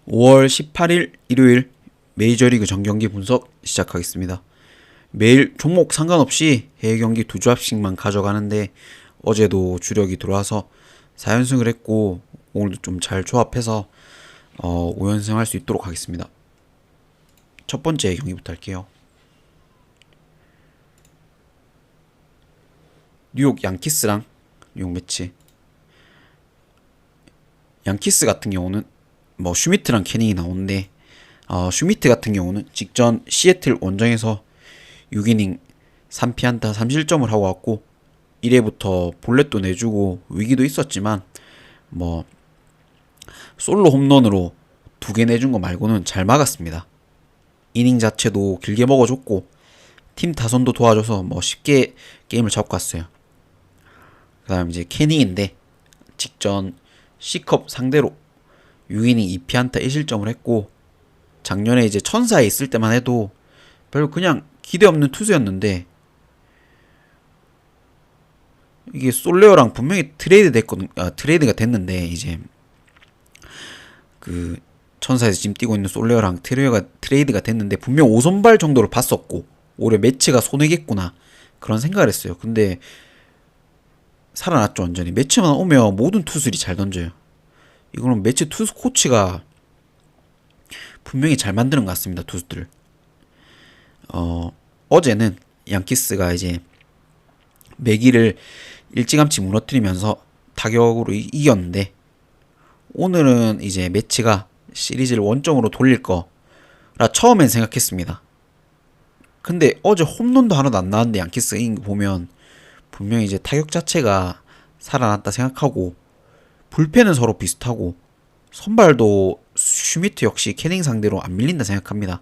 5월 18일 일요일 메이저리그 정경기 분석 시작하겠습니다. 매일 종목 상관없이 해외 경기 두 조합씩만 가져가는데 어제도 주력이 들어와서 4연승을 했고 오늘도 좀 잘 조합해서 5연승 할 수 있도록 하겠습니다. 첫 번째 경기부터 할게요. 뉴욕 양키스랑 뉴욕 매치. 양키스 같은 경우는 슈미트랑 캐닝이 나오는데 슈미트 같은 경우는 직전 시애틀 원정에서 6이닝 3피안타 3실점을 하고 왔고 1회부터 볼넷도 내주고 위기도 있었지만 솔로 홈런으로 2개 내준 거 말고는 잘 막았습니다. 이닝 자체도 길게 먹어줬고 팀 타선도 도와줘서 쉽게 게임을 잡고 갔어요. 그 다음 이제 캐닝인데 직전 C컵 상대로 6이닝 2피안타 1실점을 했고 작년에 이제 천사에 있을 때만 해도 별로 그냥 기대 없는 투수였는데 이게 솔레어랑 분명히 트레이드가 됐는데 이제 그 천사에서 지금 뛰고 있는 솔레어랑 트레이드가 됐는데 분명 5선발 정도를 봤었고 올해 매치가 손해겠구나 그런 생각을 했어요. 근데 살아났죠. 완전히 매치만 오면 모든 투수들이 잘 던져요. 이거는 매치 투수 코치가 분명히 잘 만드는 것 같습니다. 투수들을. 어제는 양키스가 이제 매기를 일찌감치 무너뜨리면서 타격으로 이겼는데 오늘은 이제 매치가 시리즈를 원점으로 돌릴 거라 처음엔 생각했습니다. 근데 어제 홈런도 하나도 안 나왔는데 양키스 이긴 거 보면 분명히 이제 타격 자체가 살아났다 생각하고 불펜은 서로 비슷하고 선발도 슈미트 역시 캐닝 상대로 안 밀린다 생각합니다.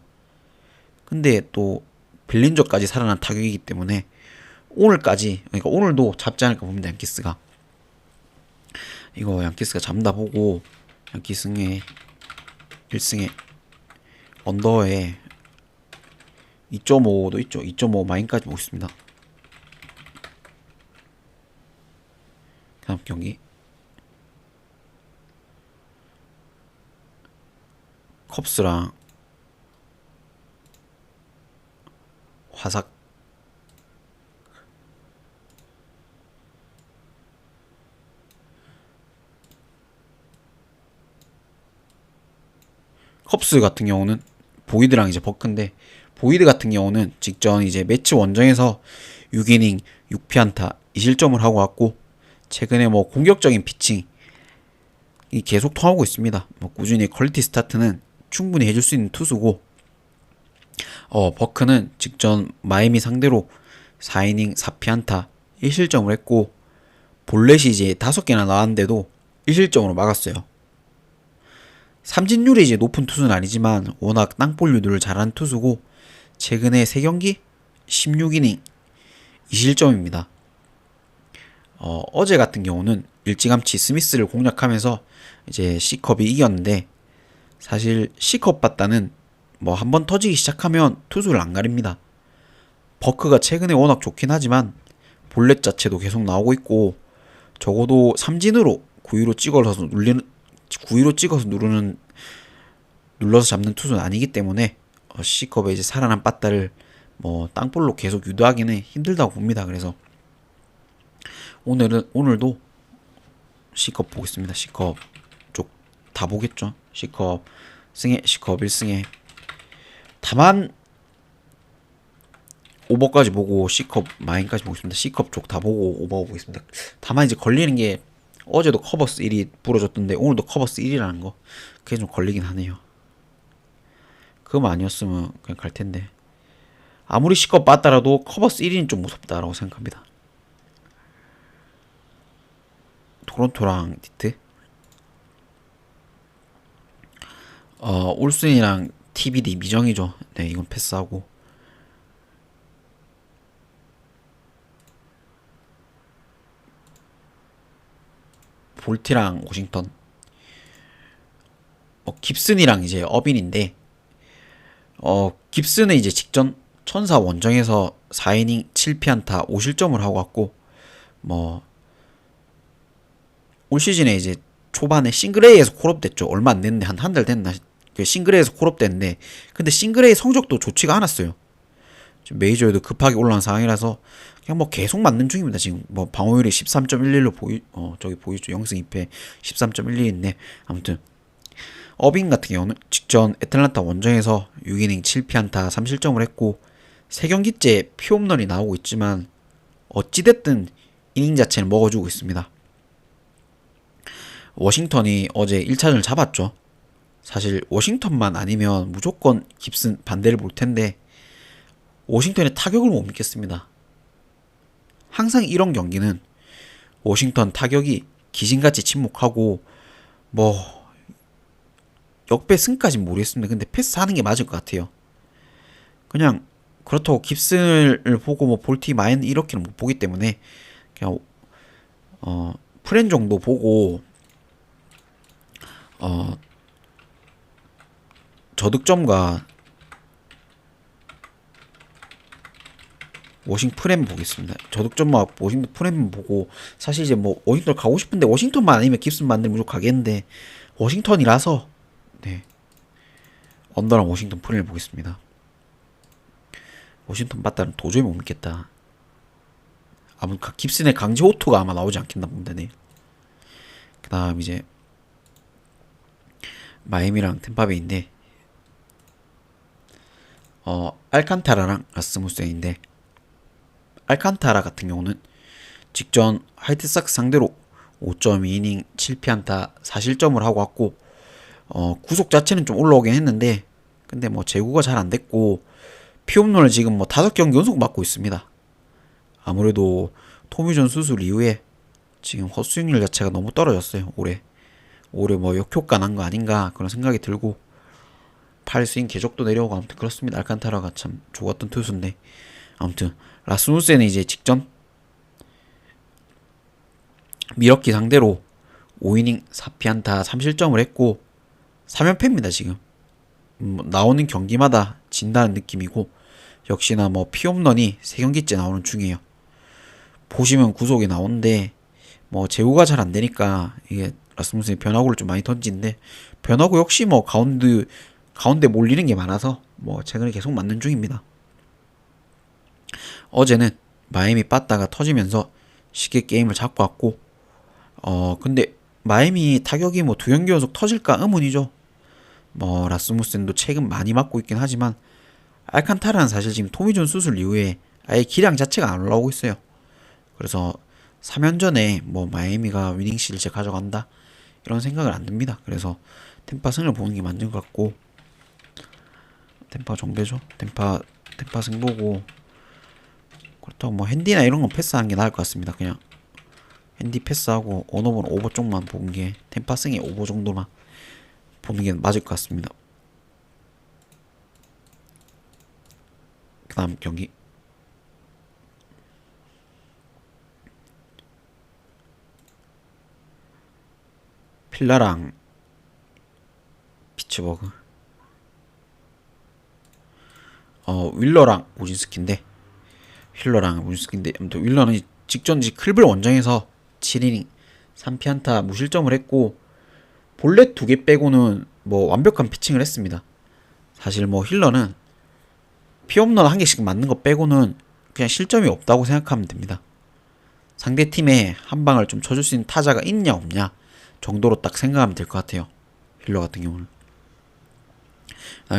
근데 또 벨린저까지 살아난 타격이기 때문에 그러니까 오늘도 잡지 않을까 봅니다. 양키스가 이거 양키스가 잡다 보고 양키스의 1승에 언더에 2.5도 있죠. 2.5 마인까지 보고 있습니다. 다음 경기 컵스랑 화삭. 컵스 같은 경우는 보이드랑 이제 버크인데 보이드 같은 경우는 직전 이제 매치 원정에서 6이닝 6피안타 2실점을 하고 왔고 최근에 공격적인 피칭이 계속 통하고 있습니다. 꾸준히 퀄리티 스타트는 충분히 해줄 수 있는 투수고 버크는 직전 마이애미 상대로 4이닝 4피안타 1실점을 했고 볼넷이 이제 5개나 나왔는데도 1실점으로 막았어요. 삼진율이 이제 높은 투수는 아니지만 워낙 땅볼률을 잘하는 투수고 최근에 3경기 16이닝 2실점입니다. 어제 같은 경우는 일찌감치 스미스를 공략하면서 이제 C컵이 이겼는데 사실 C컵 봤다는 한번 터지기 시작하면 투수를 안 가립니다. 버크가 최근에 워낙 좋긴 하지만 볼넷 자체도 계속 나오고 있고 적어도 삼진으로 9위로 찍어서 눌러서 잡는 투수는 아니기 때문에 C컵에 이제 살아난 빠따를 땅볼로 계속 유도하기는 힘들다고 봅니다. 그래서 오늘도 C컵 보겠습니다. C컵 쪽 다 보겠죠. C컵 승에 C컵 1승에 다만 오버까지 보고 C컵 마인까지 보겠습니다. C컵 쪽 다 보고 오버 보겠습니다. 다만 이제 걸리는 게 어제도 커버스 1이 부러졌던데 오늘도 커버스 1이라는 거 그게 좀 걸리긴 하네요. 그거만 아니었으면 그냥 갈 텐데 아무리 C컵 봤다라도 커버스 1위는 좀 무섭다라고 생각합니다. 토론토랑 디트 올슨이랑 TBD 미정이죠. 네, 이건 패스하고 볼티랑 워싱턴 깁슨이랑 이제 어빈인데 깁슨은 이제 직전 천사 원정에서 4이닝 7피안타 5실점을 하고 왔고 올 시즌에 이제 초반에 싱글 A에서 콜업 됐죠. 얼마 안 됐는데 한 달 됐나 그 싱글 A에서 콜업 됐는데 근데 싱글 A 성적도 좋지가 않았어요. 지금 메이저에도 급하게 올라온 상황이라서 그냥 뭐 계속 맞는 중입니다. 지금 뭐 방어율이 13.11로 저기 보이죠. 0승 2패 13.11인데 아무튼 어빙 같은 경우는 직전 애틀란타 원정에서 6이닝 7피안타 3실점을 했고 3경기째 피홈런이 나오고 있지만 어찌됐든 이닝 자체는 먹어주고 있습니다. 워싱턴이 어제 1차전을 잡았죠. 사실 워싱턴만 아니면 무조건 깁슨 반대를 볼 텐데 워싱턴의 타격을 못 믿겠습니다. 항상 이런 경기는 워싱턴 타격이 귀신같이 침묵하고 뭐 역배 승까지는 모르겠습니다. 근데 패스하는 게 맞을 것 같아요. 그냥 그렇다고 깁슨을 보고 뭐 볼티 마인 이렇게는 못 보기 때문에 그냥 프렌 정도 보고 저득점과 워싱턴 프렘 보겠습니다. 저득점과 워싱턴 프렘 보고 사실 이제 뭐 워싱턴 가고 싶은데 워싱턴만 아니면 깁슨 만들면 무조건 가겠는데 워싱턴이라서 네 언더랑 워싱턴 프렘을 보겠습니다. 워싱턴 봤다는 도저히 못 믿겠다. 아무 깁슨의 강제 호투가 아마 나오지 않겠나 본데네. 그다음 이제 마이애미랑 템파베이인데 알칸타라랑 라스무센인데 알칸타라 같은 경우는 직전 화이트삭스 상대로 5.2이닝 7피안타 4실점을 하고 왔고 구속 자체는 좀 올라오긴 했는데 근데 뭐 제구가 잘 안 됐고 피홈런을 지금 뭐 5경기 연속 맞고 있습니다. 아무래도 토미존 수술 이후에 지금 헛스윙률 자체가 너무 떨어졌어요. 올해 뭐 역효과 난 거 아닌가 그런 생각이 들고 팔 스윙 궤적도 내려오고 아무튼 그렇습니다. 알칸타라가 참 좋았던 투수인데 아무튼 라스무센은 이제 직전 미러키 상대로 5이닝 4피안타 3실점을 했고 3연패입니다 지금. 나오는 경기마다 진다는 느낌이고 역시나 뭐 피홈런이 3경기째 나오는 중이에요. 보시면 구속이 나오는데 뭐 제구가 잘 안되니까 이게 라스무센이 변화구를 좀 많이 던지는데 변화구 역시 뭐 가운데 몰리는 게 많아서 뭐 최근에 계속 맞는 중입니다. 어제는 마이애미 빠따가 터지면서 쉽게 게임을 잡고 왔고 근데 마이애미 타격이 뭐 2경기 연속 터질까 의문이죠. 뭐 라스무센도 최근 많이 맞고 있긴 하지만 알칸타라는 사실 지금 토미존 수술 이후에 아예 기량 자체가 안 올라오고 있어요. 그래서 3연전에 뭐 마이애미가 위닝 시리즈 가져간다 이런 생각을 안 듭니다. 그래서 템파 승을 보는 게 맞는 것 같고 템파 정배죠. 템파 승 보고 그렇다고 뭐 핸디나 이런 건 패스하는 게 나을 것 같습니다. 그냥 핸디 패스하고 언어번 오버 쪽만 보는 게 템파 승의 오버 정도만 보는 게 맞을 것 같습니다. 그 다음 경기 필라랑 피츠버그 윌러랑 우진스키인데 아무튼 윌러는 직전지 클블 원정에서 7이닝 3피안타 무실점을 했고 볼넷 2개 빼고는 뭐 완벽한 피칭을 했습니다. 사실 뭐 힐러는 피홈런 1개씩 맞는 거 빼고는 그냥 실점이 없다고 생각하면 됩니다. 상대 팀에 한 방을 좀 쳐줄 수 있는 타자가 있냐 없냐 정도로 딱 생각하면 될 것 같아요. 힐러 같은 경우는.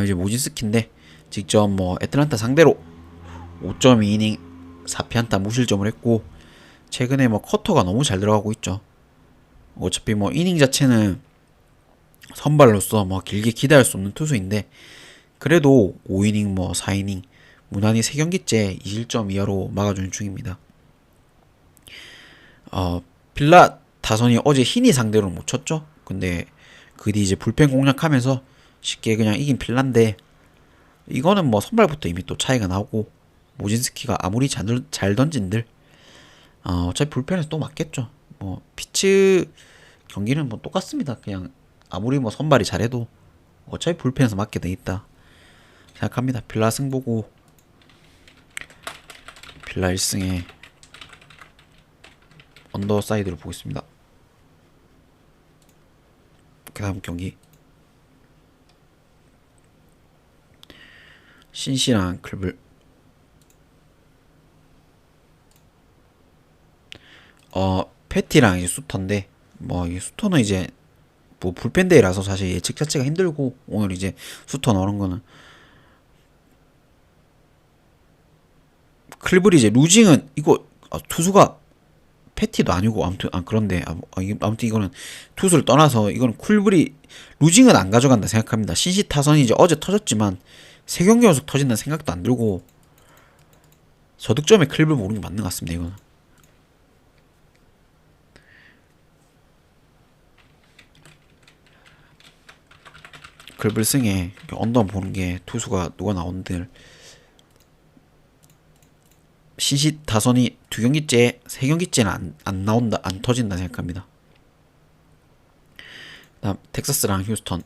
이제 모진스키인데 직접 뭐 애틀란타 상대로 5.2이닝 4피안타 무실점을 했고 최근에 뭐 커터가 너무 잘 들어가고 있죠. 어차피 뭐 이닝 자체는 선발로서 뭐 길게 기대할 수 없는 투수인데 그래도 5이닝 뭐 4이닝 무난히 3경기째 2실점 이하로 막아주는 중입니다. 필라 다선이 어제 히니 상대로 못 쳤죠. 근데 그 뒤 이제 불펜 공략하면서 쉽게 그냥 이긴 필라인데 이거는 뭐 선발부터 이미 또 차이가 나고 모진스키가 아무리 잘 던진들 어차피 불펜에서 또 맞겠죠. 뭐 피츠 경기는 뭐 똑같습니다. 그냥 아무리 뭐 선발이 잘해도 어차피 불펜에서 맞게 돼 있다 생각합니다. 필라 승 보고 필라 1승에 언더사이드를 보겠습니다. 그 다음 경기 신시랑 클블. 패티랑 이제 수터인데, 뭐, 이 수터는 이제, 뭐, 불펜데이라서 사실 예측 자체가 힘들고, 오늘 이제 수터 넣는 거는. 클블이 이제, 루징은, 이거, 투수가, 패티도 아니고, 아무튼, 그런데, 아무튼 이거는, 투수를 떠나서, 이거는 쿨블이, 루징은 안 가져간다 생각합니다. 신시 타선이 이제 어제 터졌지만, 3경기 연속 터진다는 생각도 안 들고, 저득점에 클블 모르는 게 맞는 것 같습니다, 이거는. 글블승에 언더 보는 게 투수가 누가 나오는데 신시 타선이 2경기째, 3경기째는 안 나온다, 안 터진다 생각합니다. 다음 텍사스랑 휴스턴.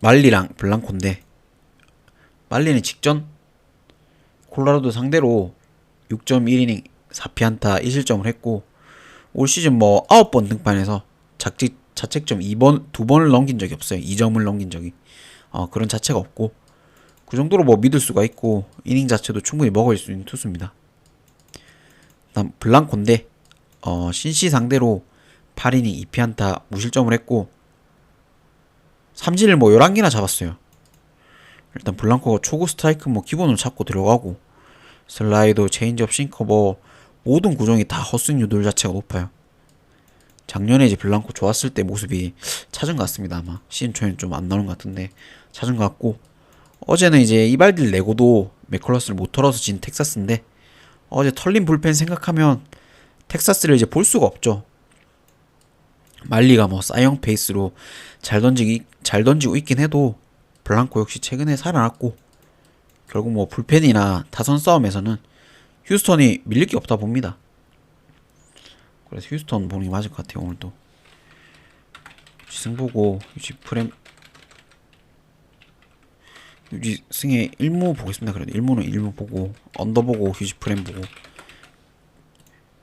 말리랑 블랑코인데 말리는 직전 콜로라도 상대로 6.1이닝 4피안타 1실점을 했고 올 시즌 뭐 9번 등판해서 자책점 2번을 넘긴 적이 없어요. 2점을 넘긴 적이. 그런 자체가 없고 그 정도로 뭐 믿을 수가 있고 이닝 자체도 충분히 먹을 수 있는 투수입니다. 다음 블랑코인데 신시 상대로 8이닝 2피안타 무실점을 했고 삼진을 뭐 11개나 잡았어요. 일단 블랑코가 초구 스트라이크 뭐 기본으로 잡고 들어가고 슬라이더, 체인지업, 싱커 뭐 모든 구종이 다 헛스윙 유도율 자체가 높아요. 작년에 이제 블랑코 좋았을 때 모습이 찾은 것 같습니다. 아마 시즌 초에는 좀 안 나오는 것 같은데 찾은 것 같고 어제는 이제 이발디를 내고도 맥컬러스를 못 털어서 진 텍사스인데 어제 털린 불펜 생각하면 텍사스를 이제 볼 수가 없죠. 말리가 뭐 사이영 페이스로 잘 던지고 있긴 해도 블랑코 역시 최근에 살아났고 결국 뭐 불펜이나 타선 싸움에서는 휴스턴이 밀릴 게 없다 봅니다. 그래서 휴스턴 보는 게 맞을 것 같아요. 오늘도 승 보고 유지 프렘 유지 승의 1무 보겠습니다. 그래도 1무는 1무 보고 언더 보고 휴지 프렘 보고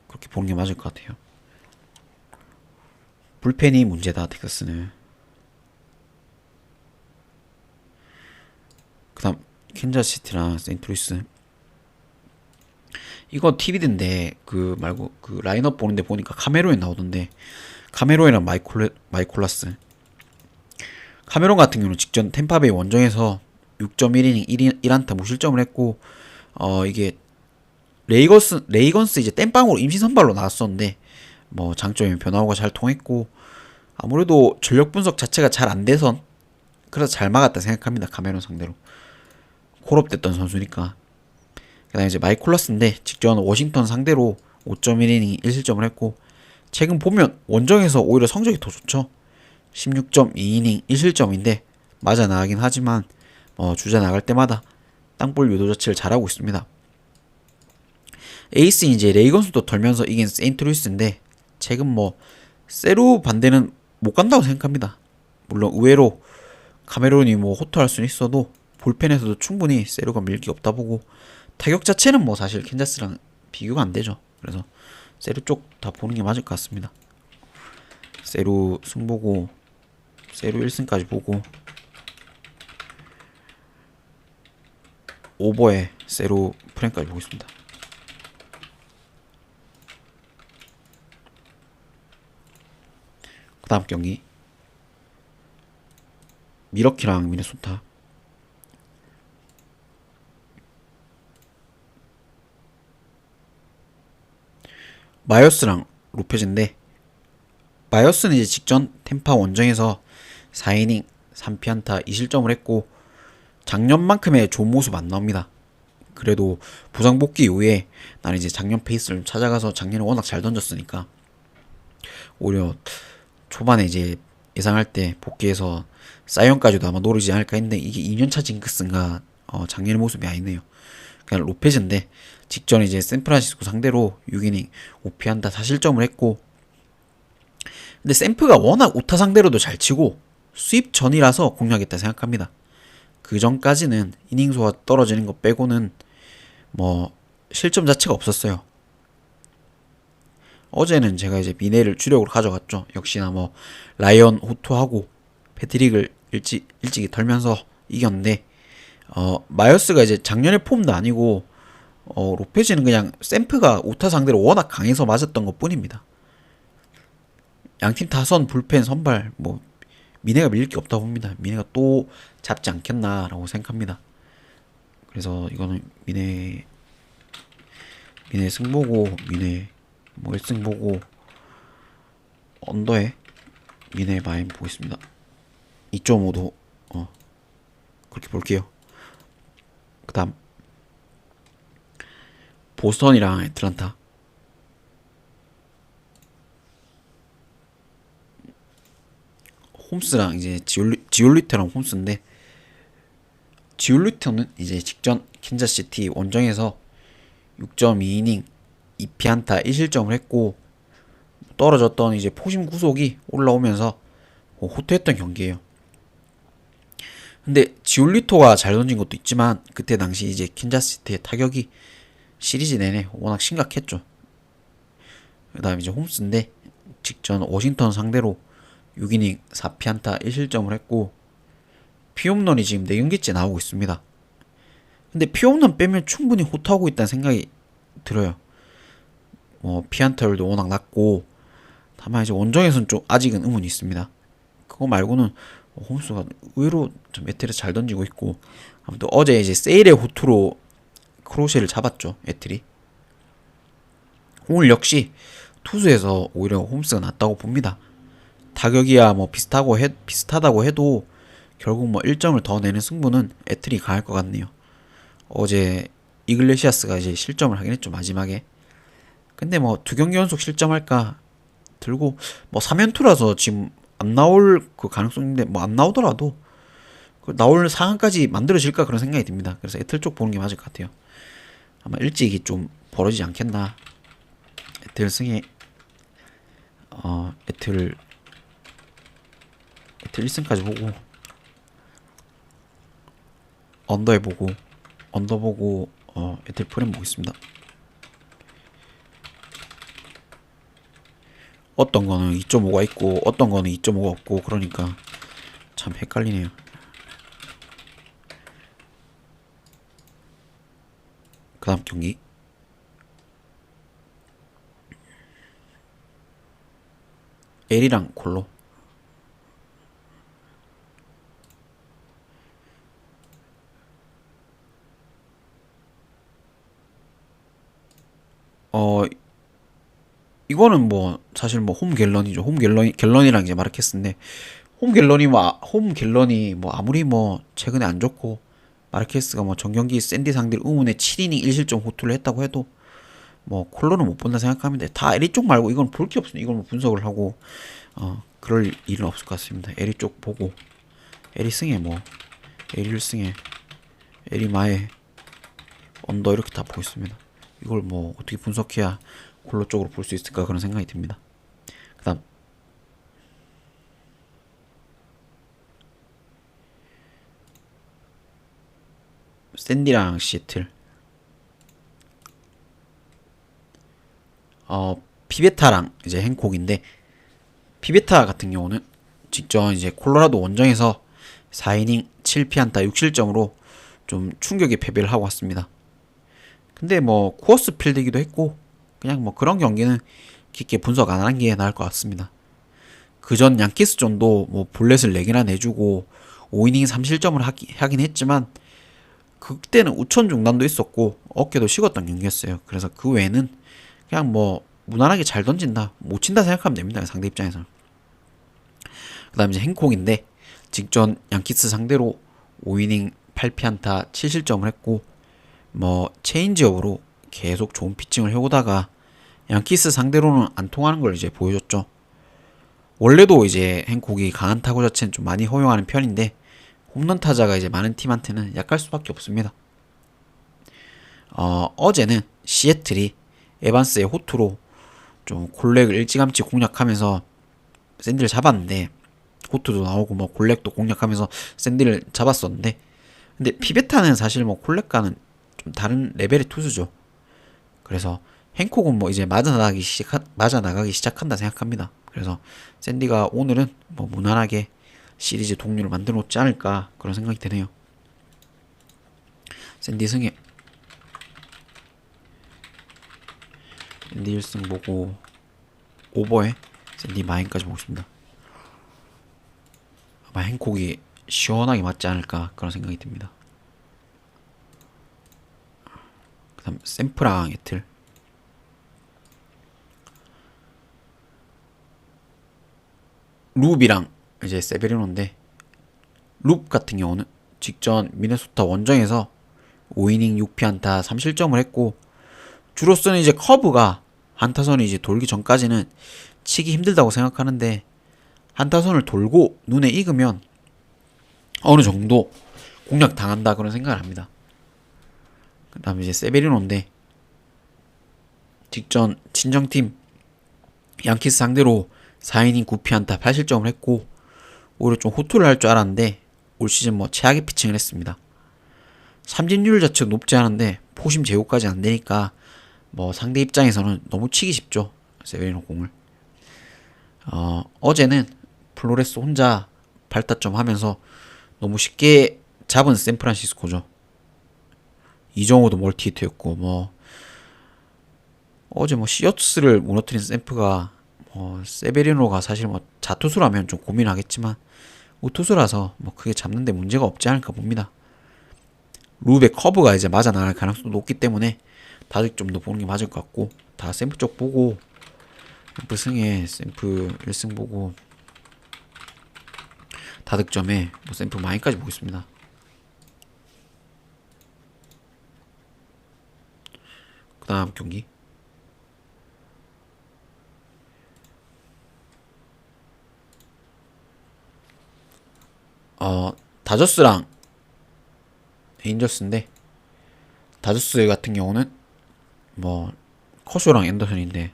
그렇게 보는 게 맞을 것 같아요. 불펜이 문제다 텍사스는. 그 다음 캔자스시티랑 세인트루이스. 이거 TV인데 그 말고 그 라인업 보는데 보니까 카메론이 나오던데 카메론이랑 마이콜라스. 카메론 같은 경우는 직전 템파베이 원정에서 6.1이닝 1안타 무실점을 했고 이게 레이건스 이제 땜빵으로 임시 선발로 나왔었는데 뭐 장점이 변화구가 잘 통했고 아무래도 전력 분석 자체가 잘 안 돼서 그래서 잘 막았다 생각합니다. 카메론 상대로 콜업됐던 선수니까. 그다음에 이제 마이콜라스인데 직전 워싱턴 상대로 5.1이닝 1실점을 했고 최근 보면 원정에서 오히려 성적이 더 좋죠. 16.2이닝 1실점인데 맞아 나가긴 하지만 주자 나갈 때마다 땅볼 유도 자체를 잘하고 있습니다. 에이스인 이제 레이건스도 덜면서 이긴 세인트루이스인데 최근 뭐 세루 반대는 못 간다고 생각합니다. 물론 의외로 카메론이 뭐 호투할 수는 있어도 볼펜에서도 충분히 세루가 밀기 없다 보고 타격 자체는 뭐 사실 캔자스랑 비교가 안 되죠. 그래서 세루 쪽 다 보는 게 맞을 것 같습니다. 세루 승 보고 세루 1승까지 보고 오버에 세루 프랭까지 보겠습니다. 그 다음 경기 미러키랑 미네소타. 마이어스랑 로페즈인데 마이어스는 이제 직전 템파 원정에서 4이닝 3피안타 2실점을 했고 작년만큼의 좋은 모습 안 나옵니다. 그래도 부상 복귀 이후에 나는 이제 작년 페이스를 찾아가서 작년에 워낙 잘 던졌으니까 오히려 초반에 이제 예상할 때 복귀해서 사이언까지도 아마 노리지 않을까 했는데 이게 2년차 징크스인가 작년의 모습이 아니네요. 그냥 로페즈인데 직전에 이제 샌프란시스코 상대로 6이닝 5피안타 4실점을 했고 근데 샌프가 워낙 우타 상대로도 잘 치고 수입 전이라서 공략했다 생각합니다. 그 전까지는 이닝 소화 떨어지는 거 빼고는 뭐 실점 자체가 없었어요. 어제는 제가 이제 미네를 주력으로 가져갔죠. 역시나 뭐 라이언 호투하고 패트릭을 일찍이 털면서 이겼는데 마이어스가 이제 작년의 폼도 아니고 로페즈는 그냥 샘프가 오타 상대로 워낙 강해서 맞았던 것 뿐입니다. 양팀 타선 불펜 선발 뭐 미네가 밀릴 게 없다 봅니다. 미네가 또 잡지 않겠나라고 생각합니다. 그래서 이거는 미네 승보고 미네 뭐 1승 보고 언더에 미네 마인 보겠습니다. 2.5도 그렇게 볼게요. 그 다음 보스턴이랑 애틀란타. 홈스랑 이제 지올리테랑 홈스인데, 지올리테는 이제 직전 킨자시티 원정에서 6.2이닝 2피안타 1실점을 했고, 떨어졌던 이제 포심 구속이 올라오면서 호투했던 경기예요. 근데 지올리토가 잘 던진 것도 있지만 그때 당시 이제 킨자시티의 타격이 시리즈 내내 워낙 심각했죠. 그다음 이제 홈스인데 직전 워싱턴 상대로 6이닝 4피안타 1실점을 했고 피홈런이 지금 4경기째 나오고 있습니다. 근데 피홈런 빼면 충분히 호투하고 있다는 생각이 들어요. 피안타율도 워낙 낮고, 다만 이제 원정에서는 좀 아직은 의문이 있습니다. 그거 말고는 홈스가 의외로 좀 에틀이 잘 던지고 있고, 아무튼 어제 이제 세일의 호투로 크로셰를 잡았죠, 에틀이. 오늘 역시 투수에서 오히려 홈스가 낫다고 봅니다. 타격이야 뭐 비슷하다고 해도 결국 뭐 1점을 더 내는 승부는 에틀이 강할 것 같네요. 어제 이글레시아스가 이제 실점을 하긴 했죠, 마지막에. 근데 뭐 2경기 연속 실점할까 들고 뭐 3연투라서 지금 안 나올 그 가능성인데, 뭐 안 나오더라도 나올 상황까지 만들어질까 그런 생각이 듭니다. 그래서 에틀 쪽 보는 게 맞을 것 같아요. 아마 일찍이 좀 벌어지지 않겠나. 에틀 승에 에틀 1승까지 보고 언더 보고 에틀 프레임 보겠습니다. 어떤 거는 2.5가 있고 어떤 거는 2.5가 없고, 그러니까 참 헷갈리네요. 그 다음 경기 L이랑 콜로. 이거는 뭐 사실 뭐 홈 갤런이죠. 갤런이랑 이제 마르케스인데, 홈 갤런이 뭐 아무리 뭐 최근에 안 좋고 마르케스가 뭐 전경기 샌디 상대로 의문의 7이닝 1실점 호투를 했다고 해도 뭐 콜로는 못 본다 생각하면 돼. 다 에리 쪽 말고 이건 볼 게 없으니 이걸 뭐 분석을 하고 그럴 일은 없을 것 같습니다. 에리 쪽 보고 에리 승에 뭐 에리 1승에 에리 마에 언더 이렇게 다 보고 있습니다. 이걸 뭐 어떻게 분석해야 콜로 쪽으로 볼 수 있을까 그런 생각이 듭니다. 그 다음 샌디랑 시애틀. 피베타랑 이제 행콕인데, 피베타 같은 경우는 직전 이제 콜로라도 원정에서 4이닝 7피안타 6실점으로 좀 충격의 패배를 하고 왔습니다. 근데 뭐 코어스 필드이기도 했고 그냥 뭐 그런 경기는 깊게 분석 안 하는 게 나을 것 같습니다. 그전 양키스전도 뭐 볼넷을 4개나 내주고 5이닝 3실점을 하긴 했지만 그때는 우천 중단도 있었고 어깨도 식었던 경기였어요. 그래서 그 외에는 그냥 뭐 무난하게 잘 던진다, 못 친다 생각하면 됩니다, 상대 입장에서는. 그 다음 이제 행콕인데 직전 양키스 상대로 5이닝 8피안타 7실점을 했고 뭐 체인지업으로 계속 좋은 피칭을 해오다가 양키스 상대로는 안 통하는 걸 이제 보여줬죠. 원래도 이제 행콕이 강한 타구 자체는 좀 많이 허용하는 편인데 홈런 타자가 이제 많은 팀한테는 약할 수밖에 없습니다. 어제는 시애틀이 에반스의 호투로 좀 골렉을 일찌감치 공략하면서 샌디를 잡았는데, 호투도 나오고 뭐 골렉도 공략하면서 샌디를 잡았었는데, 근데 피베타는 사실 뭐 골렉과는 좀 다른 레벨의 투수죠. 그래서 행콕은 뭐 이제 맞아 나가기 시작한다 생각합니다. 그래서 샌디가 오늘은 뭐 무난하게 시리즈 동률을 만들어 놓지 않을까 그런 생각이 드네요. 샌디 승에 샌디 1승 보고 오버에 샌디 마인까지 보겠습니다. 아마 행콕이 시원하게 맞지 않을까 그런 생각이 듭니다. 그 다음 샘프랑 에틀. 룹이랑 이제 세베리노인데, 룹 같은 경우는 직전 미네소타 원정에서 5이닝 6피안타 3실점을 했고, 주로서는 이제 커브가 한타선이 이제 돌기 전까지는 치기 힘들다고 생각하는데, 한타선을 돌고 눈에 익으면 어느 정도 공략 당한다 그런 생각을 합니다. 그 다음에 이제 세베리노인데, 직전 친정팀 양키스 상대로 4이닝 9피안타 8실점을 했고, 오히려 좀 호투를 할 줄 알았는데 올 시즌 뭐 최악의 피칭을 했습니다. 삼진율 자체도 높지 않은데 포심 제고까지 안 되니까 뭐 상대 입장에서는 너무 치기 쉽죠, 세베리노 공을. 어제는 플로레스 혼자 발타점 하면서 너무 쉽게 잡은 샌프란시스코죠. 이정호도 멀티히트였고, 뭐 어제 뭐 시어투스를 무너뜨린 샌프가 세베리노가 사실 뭐 자투수라면 좀 고민하겠지만 우투수라서 뭐 크게 잡는데 문제가 없지 않을까 봅니다. 룹의 커브가 이제 맞아 나갈 가능성도 높기 때문에 다들 좀 더 보는 게 맞을 것 같고, 다 샘프 쪽 보고 샘프 승에 샘프 1승 보고 다득점에 뭐 샘프 마인까지 보겠습니다. 그 다음 경기 다저스랑 에인저스인데, 다저스 같은 경우는 뭐 커쇼랑 앤더슨인데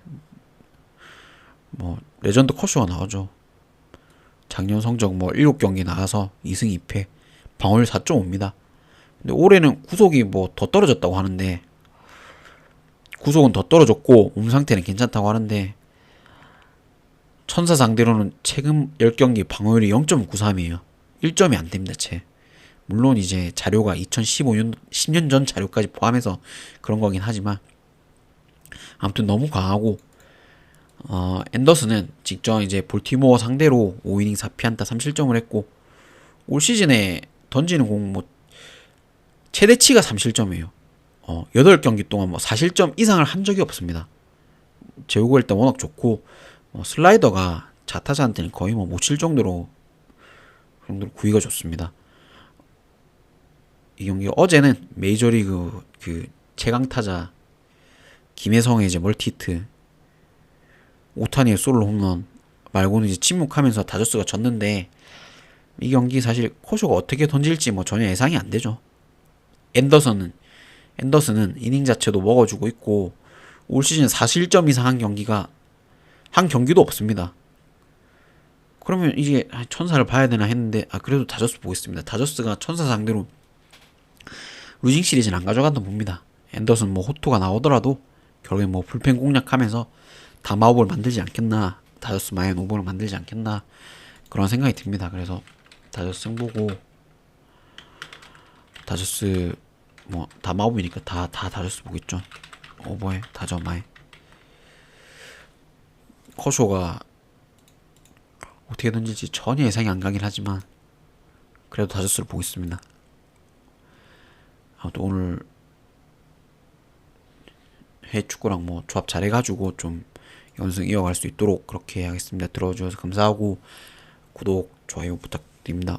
뭐 레전드 커쇼가 나오죠. 작년 성적 뭐 7경기 나와서 2승 2패 방어율 4.5입니다. 근데 올해는 구속이 뭐 더 떨어졌다고 하는데, 구속은 더 떨어졌고 몸 상태는 괜찮다고 하는데, 천사 상대로는 최근 10경기 방어율이 0.93이에요. 1점이 안 됩니다, 채. 물론 이제 자료가 2015년 10년 전 자료까지 포함해서 그런 거긴 하지만 아무튼 너무 강하고, 앤더슨은 직전 이제 볼티모어 상대로 5이닝 4피안타 3실점을 했고, 올 시즌에 던지는 공 뭐 최대치가 3실점이에요. 8경기 동안 뭐 4실점 이상을 한 적이 없습니다. 제구가 일단 워낙 좋고, 슬라이더가 자타자한테는 거의 뭐 못 칠 정도로 구위가 좋습니다. 이 경기 어제는 메이저리그 그 최강타자 김혜성의 이제 멀티히트, 오타니의 솔로 홈런 말고는 이제 침묵하면서 다저스가 졌는데, 이 경기 사실 코쇼가 어떻게 던질지 뭐 전혀 예상이 안 되죠. 앤더슨은 이닝 자체도 먹어주고 있고, 올 시즌 4실점 이상 한 경기가 한 경기도 없습니다. 그러면 이게 천사를 봐야 되나 했는데, 그래도 다저스 보겠습니다. 다저스가 천사 상대로 루징 시리즈는 안 가져간다 봅니다. 앤더슨 뭐 호투가 나오더라도 결국에 뭐 불펜 공략하면서 다마오볼 만들지 않겠나, 다저스 마이언 오버를 만들지 않겠나 그런 생각이 듭니다. 그래서 다저스 승보고, 다저스 뭐 다마오볼이니까 다 다저스 보겠죠. 오버에 다저 마이. 커쇼가 어떻게 던질지 전혀 예상이 안 가긴 하지만 그래도 다저스를 보겠습니다. 아무튼 오늘 해축구랑 뭐 조합 잘해가지고 좀 연승 이어갈 수 있도록 그렇게 하겠습니다. 들어주셔서 감사하고 구독, 좋아요 부탁드립니다.